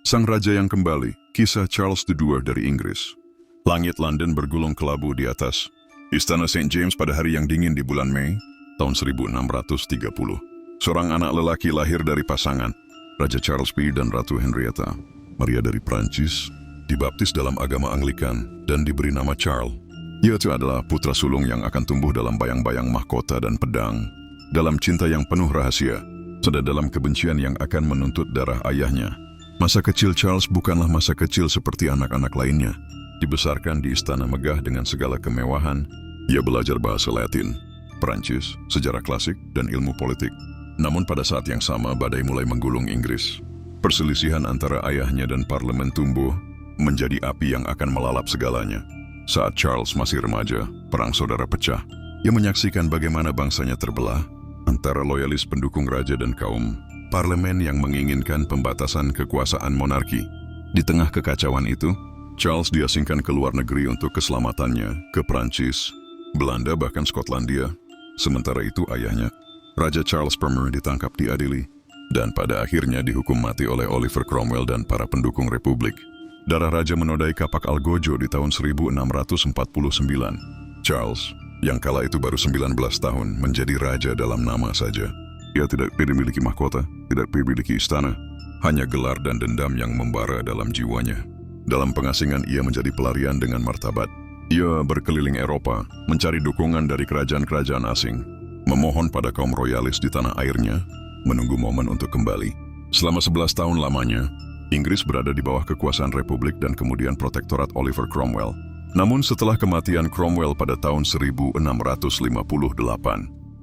Sang Raja yang kembali, kisah Charles II dari Inggris. Langit London bergulung kelabu di atas Istana St. James pada hari yang dingin di bulan Mei, tahun 1630. Seorang anak lelaki lahir dari pasangan, Raja Charles V dan Ratu Henrietta. Maria dari Prancis, dibaptis dalam agama Anglikan dan diberi nama Charles. Ia itu adalah putra sulung yang akan tumbuh dalam bayang-bayang mahkota dan pedang, dalam cinta yang penuh rahasia, serta dalam kebencian yang akan menuntut darah ayahnya. Masa kecil Charles bukanlah masa kecil seperti anak-anak lainnya. Dibesarkan di istana megah dengan segala kemewahan, ia belajar bahasa Latin, Perancis, sejarah klasik, dan ilmu politik. Namun pada saat yang sama badai mulai menggulung Inggris. Perselisihan antara ayahnya dan parlemen tumbuh menjadi api yang akan melalap segalanya. Saat Charles masih remaja, perang saudara pecah. Ia menyaksikan bagaimana bangsanya terbelah antara loyalis pendukung raja dan kaum parlemen yang menginginkan pembatasan kekuasaan monarki. Di tengah kekacauan itu, Charles diasingkan ke luar negeri untuk keselamatannya, ke Prancis, Belanda bahkan Skotlandia. Sementara itu ayahnya, Raja Charles I ditangkap diadili, dan pada akhirnya dihukum mati oleh Oliver Cromwell dan para pendukung Republik. Darah raja menodai kapak Algojo di tahun 1649. Charles, yang kala itu baru 19 tahun, menjadi raja dalam nama saja. Ia tidak memiliki mahkota, tidak memiliki istana, hanya gelar dan dendam yang membara dalam jiwanya. Dalam pengasingan ia menjadi pelarian dengan martabat. Ia berkeliling Eropa, mencari dukungan dari kerajaan-kerajaan asing, memohon pada kaum royalis di tanah airnya, menunggu momen untuk kembali. Selama 11 tahun lamanya, Inggris berada di bawah kekuasaan Republik dan kemudian protektorat Oliver Cromwell. Namun setelah kematian Cromwell pada tahun 1658,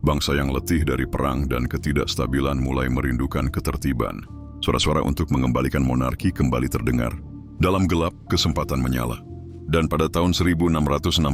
bangsa yang letih dari perang dan ketidakstabilan mulai merindukan ketertiban. Suara-suara untuk mengembalikan monarki kembali terdengar. Dalam gelap, kesempatan menyala. Dan pada tahun 1660,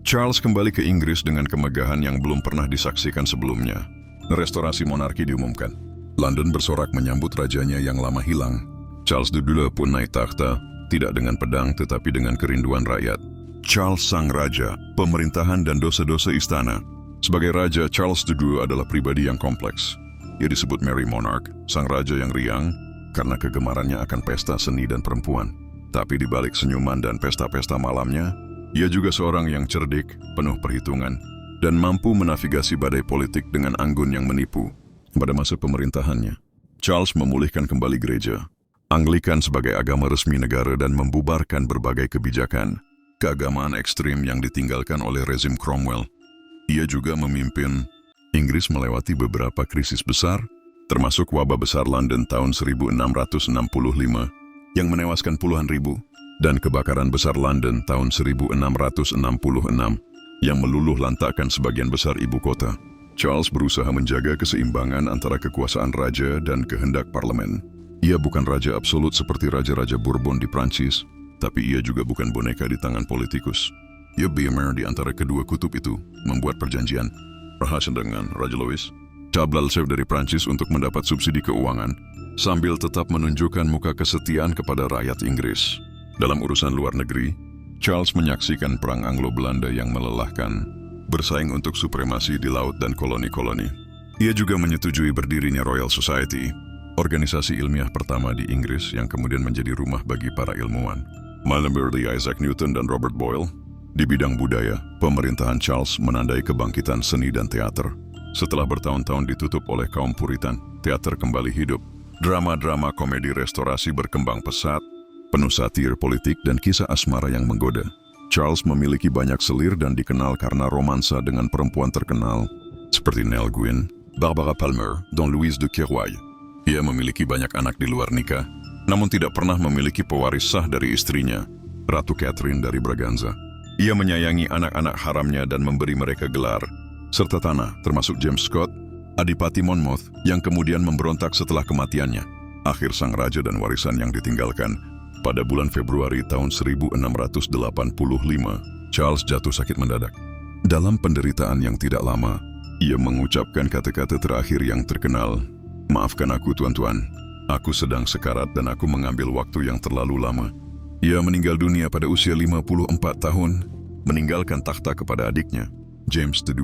Charles kembali ke Inggris dengan kemegahan yang belum pernah disaksikan sebelumnya. Restorasi monarki diumumkan. London bersorak menyambut rajanya yang lama hilang. Charles II pun naik takhta, tidak dengan pedang tetapi dengan kerinduan rakyat. Charles sang raja, pemerintahan dan dosa-dosa istana. Sebagai raja, Charles II adalah pribadi yang kompleks. Ia disebut Merry Monarch, sang raja yang riang, karena kegemarannya akan pesta seni dan perempuan. Tapi di balik senyuman dan pesta-pesta malamnya, ia juga seorang yang cerdik, penuh perhitungan, dan mampu menavigasi badai politik dengan anggun yang menipu. Pada masa pemerintahannya, Charles memulihkan kembali gereja Anglikan sebagai agama resmi negara dan membubarkan berbagai kebijakan keagamaan ekstrim yang ditinggalkan oleh rezim Cromwell. Ia juga memimpin Inggris melewati beberapa krisis besar, termasuk wabah besar London tahun 1665 yang menewaskan puluhan ribu, dan kebakaran besar London tahun 1666 yang meluluh lantakkan sebagian besar ibu kota. Charles berusaha menjaga keseimbangan antara kekuasaan raja dan kehendak parlemen. Ia bukan raja absolut seperti raja-raja Bourbon di Prancis, tapi ia juga bukan boneka di tangan politikus. Ia bemer di antara kedua kutub itu, membuat perjanjian rahasia dengan Raja Louis, Cabral dari Prancis untuk mendapat subsidi keuangan, sambil tetap menunjukkan muka kesetiaan kepada rakyat Inggris. Dalam urusan luar negeri, Charles menyaksikan perang Anglo-Belanda yang melelahkan, bersaing untuk supremasi di laut dan koloni-koloni. Ia juga menyetujui berdirinya Royal Society, organisasi ilmiah pertama di Inggris yang kemudian menjadi rumah bagi para ilmuwan. Melimpati Isaac Newton dan Robert Boyle. Di bidang budaya, pemerintahan Charles menandai kebangkitan seni dan teater. Setelah bertahun-tahun ditutup oleh kaum Puritan, teater kembali hidup. Drama-drama komedi restorasi berkembang pesat, penuh satir politik dan kisah asmara yang menggoda. Charles memiliki banyak selir dan dikenal karena romansa dengan perempuan terkenal, seperti Nell Gwyn, Barbara Palmer, dan Louise de Querouaille. Ia memiliki banyak anak di luar nikah, namun tidak pernah memiliki pewaris sah dari istrinya, Ratu Catherine dari Braganza. Ia menyayangi anak-anak haramnya dan memberi mereka gelar, serta tanah, termasuk James Scott, Adipati Monmouth, yang kemudian memberontak setelah kematiannya. Akhir sang raja dan warisan yang ditinggalkan. Pada bulan Februari tahun 1685, Charles jatuh sakit mendadak. Dalam penderitaan yang tidak lama, ia mengucapkan kata-kata terakhir yang terkenal, "Maafkan aku, tuan-tuan. Aku sedang sekarat dan aku mengambil waktu yang terlalu lama." Ia meninggal dunia pada usia 54 tahun, meninggalkan takhta kepada adiknya, James II.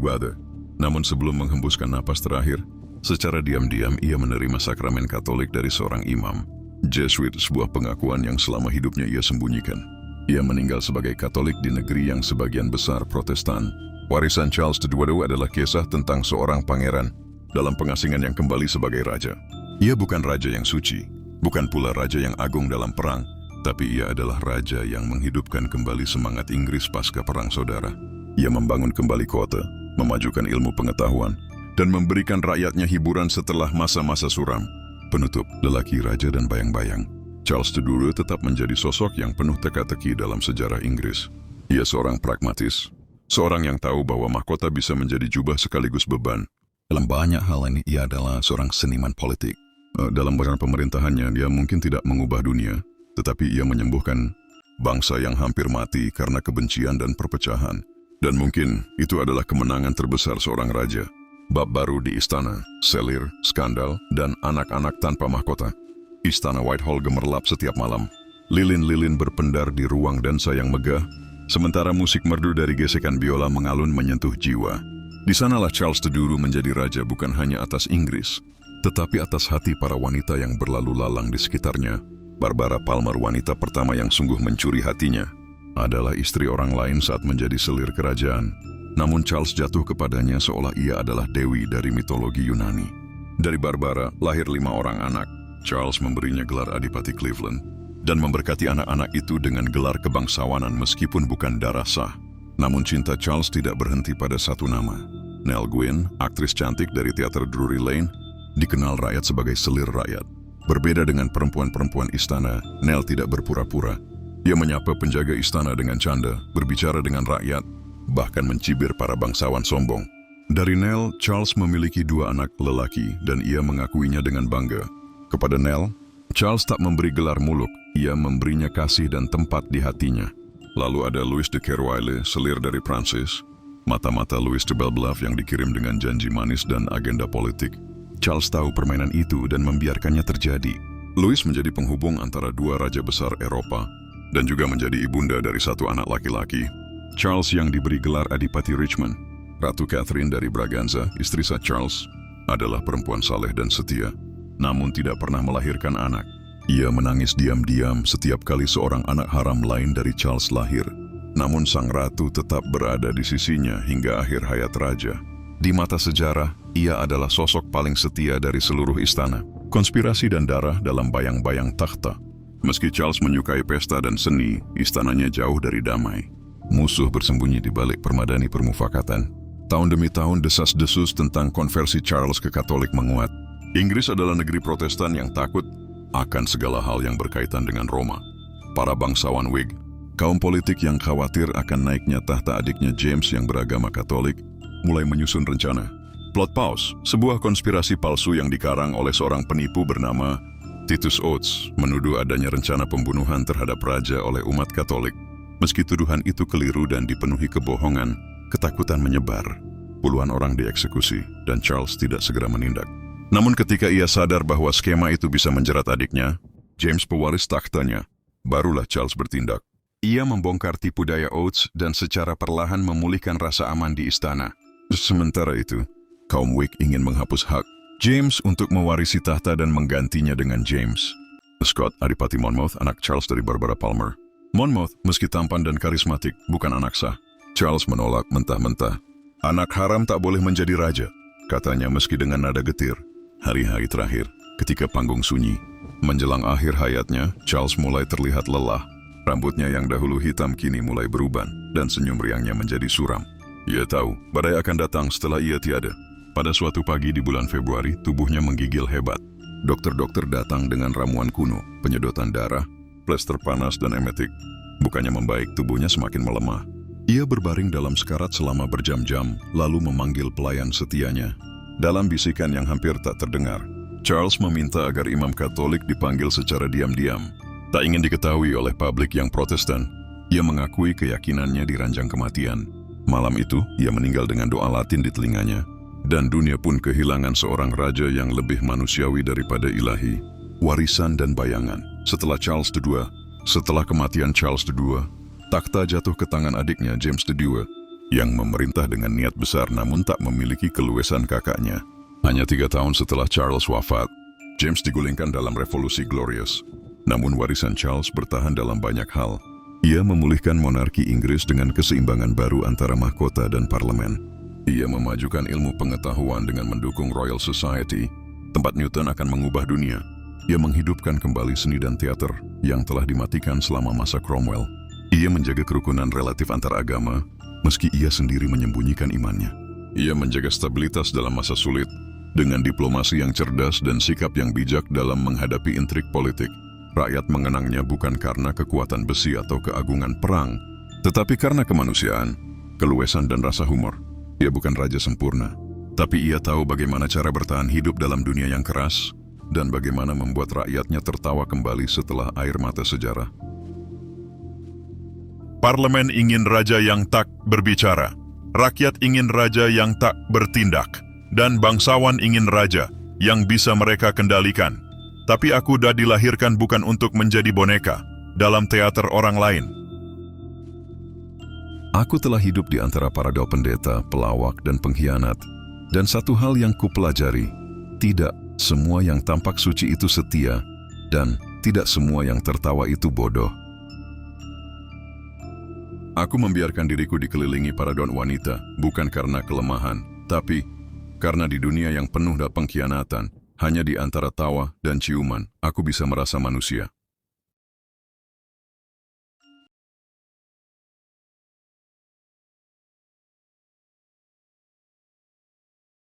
Namun sebelum menghembuskan napas terakhir, secara diam-diam ia menerima sakramen Katolik dari seorang imam. Jesuit, sebuah pengakuan yang selama hidupnya ia sembunyikan. Ia meninggal sebagai Katolik di negeri yang sebagian besar Protestan. Warisan Charles II adalah kisah tentang seorang pangeran dalam pengasingan yang kembali sebagai raja. Ia bukan raja yang suci, bukan pula raja yang agung dalam perang, tapi ia adalah raja yang menghidupkan kembali semangat Inggris pasca Perang Saudara. Ia membangun kembali kota, memajukan ilmu pengetahuan, dan memberikan rakyatnya hiburan setelah masa-masa suram. Penutup, lelaki raja dan bayang-bayang. Charles II tetap menjadi sosok yang penuh teka-teki dalam sejarah Inggris. Ia seorang pragmatis, seorang yang tahu bahwa mahkota bisa menjadi jubah sekaligus beban. Dalam banyak hal ini, ia adalah seorang seniman politik. Dalam bagian pemerintahannya, dia mungkin tidak mengubah dunia, tetapi ia menyembuhkan bangsa yang hampir mati karena kebencian dan perpecahan. Dan mungkin itu adalah kemenangan terbesar seorang raja. Bab baru di istana, selir, skandal, dan anak-anak tanpa mahkota. Istana Whitehall gemerlap setiap malam. Lilin-lilin berpendar di ruang dansa yang megah, sementara musik merdu dari gesekan biola mengalun menyentuh jiwa. Di sanalah Charles II menjadi raja bukan hanya atas Inggris, tetapi atas hati para wanita yang berlalu lalang di sekitarnya. Barbara Palmer, wanita pertama yang sungguh mencuri hatinya, adalah istri orang lain saat menjadi selir kerajaan. Namun Charles jatuh kepadanya seolah ia adalah dewi dari mitologi Yunani. Dari Barbara lahir 5 orang anak. Charles memberinya gelar Adipati Cleveland dan memberkati anak-anak itu dengan gelar kebangsawanan meskipun bukan darah sah. Namun cinta Charles tidak berhenti pada satu nama. Nell Gwyn, aktris cantik dari teater Drury Lane, dikenal rakyat sebagai selir rakyat. Berbeda dengan perempuan-perempuan istana, Nell tidak berpura-pura. Ia menyapa penjaga istana dengan canda, berbicara dengan rakyat, bahkan mencibir para bangsawan sombong. Dari Nell, Charles memiliki 2 anak lelaki dan ia mengakuinya dengan bangga. Kepada Nell, Charles tak memberi gelar muluk, ia memberinya kasih dan tempat di hatinya. Lalu ada Louis de Kerwisle, selir dari Prancis, mata-mata Louis de Belbluff yang dikirim dengan janji manis dan agenda politik. Charles tahu permainan itu dan membiarkannya terjadi. Louis menjadi penghubung antara 2 raja besar Eropa dan juga menjadi ibunda dari 1 anak laki-laki. Charles yang diberi gelar Adipati Richmond. Ratu Catherine dari Braganza, istri sah Charles, adalah perempuan saleh dan setia, namun tidak pernah melahirkan anak. Ia menangis diam-diam setiap kali seorang anak haram lain dari Charles lahir. Namun sang ratu tetap berada di sisinya hingga akhir hayat raja. Di mata sejarah, ia adalah sosok paling setia dari seluruh istana. Konspirasi dan darah dalam bayang-bayang takhta. Meski Charles menyukai pesta dan seni, istananya jauh dari damai. Musuh bersembunyi di balik permadani permufakatan. Tahun demi tahun desas-desus tentang konversi Charles ke Katolik menguat. Inggris adalah negeri Protestan yang takut akan segala hal yang berkaitan dengan Roma. Para bangsawan Whig, kaum politik yang khawatir akan naiknya tahta adiknya James yang beragama Katolik, mulai menyusun rencana. Plot Paus, sebuah konspirasi palsu yang dikarang oleh seorang penipu bernama Titus Oates, menuduh adanya rencana pembunuhan terhadap raja oleh umat Katolik. Meski tuduhan itu keliru dan dipenuhi kebohongan, ketakutan menyebar. Puluhan orang dieksekusi dan Charles tidak segera menindak. Namun ketika ia sadar bahwa skema itu bisa menjerat adiknya, James pewaris takhtanya, barulah Charles bertindak. Ia membongkar tipu daya Oates dan secara perlahan memulihkan rasa aman di istana. Sementara itu, kaum Whig ingin menghapus hak James untuk mewarisi tahta dan menggantinya dengan James. Scott, Adipati Monmouth, anak Charles dari Barbara Palmer. Monmouth, meski tampan dan karismatik, bukan anak sah. Charles menolak mentah-mentah. Anak haram tak boleh menjadi raja, katanya meski dengan nada getir. Hari-hari terakhir, ketika panggung sunyi, menjelang akhir hayatnya, Charles mulai terlihat lelah. Rambutnya yang dahulu hitam kini mulai beruban, dan senyum riangnya menjadi suram. Ia tahu, badai akan datang setelah ia tiada. Pada suatu pagi di bulan Februari, tubuhnya menggigil hebat. Dokter-dokter datang dengan ramuan kuno, penyedotan darah, plester panas dan emetik. Bukannya membaik, tubuhnya semakin melemah. Ia berbaring dalam sekarat selama berjam-jam, lalu memanggil pelayan setianya. Dalam bisikan yang hampir tak terdengar, Charles meminta agar imam Katolik dipanggil secara diam-diam. Tak ingin diketahui oleh publik yang Protestan, ia mengakui keyakinannya di ranjang kematian. Malam itu, ia meninggal dengan doa Latin di telinganya. Dan dunia pun kehilangan seorang raja yang lebih manusiawi daripada ilahi. Warisan dan bayangan. Setelah kematian Charles II, takhta jatuh ke tangan adiknya James II, yang memerintah dengan niat besar namun tak memiliki keluasan kakaknya. Hanya 3 tahun setelah Charles wafat, James digulingkan dalam Revolusi Glorious. Namun warisan Charles bertahan dalam banyak hal. Ia memulihkan monarki Inggris dengan keseimbangan baru antara mahkota dan parlemen. Ia memajukan ilmu pengetahuan dengan mendukung Royal Society, tempat Newton akan mengubah dunia. Ia menghidupkan kembali seni dan teater yang telah dimatikan selama masa Cromwell. Ia menjaga kerukunan relatif antar agama, meski ia sendiri menyembunyikan imannya. Ia menjaga stabilitas dalam masa sulit, dengan diplomasi yang cerdas dan sikap yang bijak dalam menghadapi intrik politik. Rakyat mengenangnya bukan karena kekuatan besi atau keagungan perang, tetapi karena kemanusiaan, keluasan dan rasa humor. Ia bukan raja sempurna, tapi ia tahu bagaimana cara bertahan hidup dalam dunia yang keras dan bagaimana membuat rakyatnya tertawa kembali setelah air mata sejarah. Parlemen ingin raja yang tak berbicara, rakyat ingin raja yang tak bertindak, dan bangsawan ingin raja yang bisa mereka kendalikan. Tapi aku dah dilahirkan bukan untuk menjadi boneka dalam teater orang lain. Aku telah hidup di antara para pendeta, pelawak, dan pengkhianat. Dan satu hal yang kupelajari, tidak semua yang tampak suci itu setia, dan tidak semua yang tertawa itu bodoh. Aku membiarkan diriku dikelilingi para don wanita, bukan karena kelemahan, tapi karena di dunia yang penuh dengan pengkhianatan, hanya di antara tawa dan ciuman, aku bisa merasa manusia.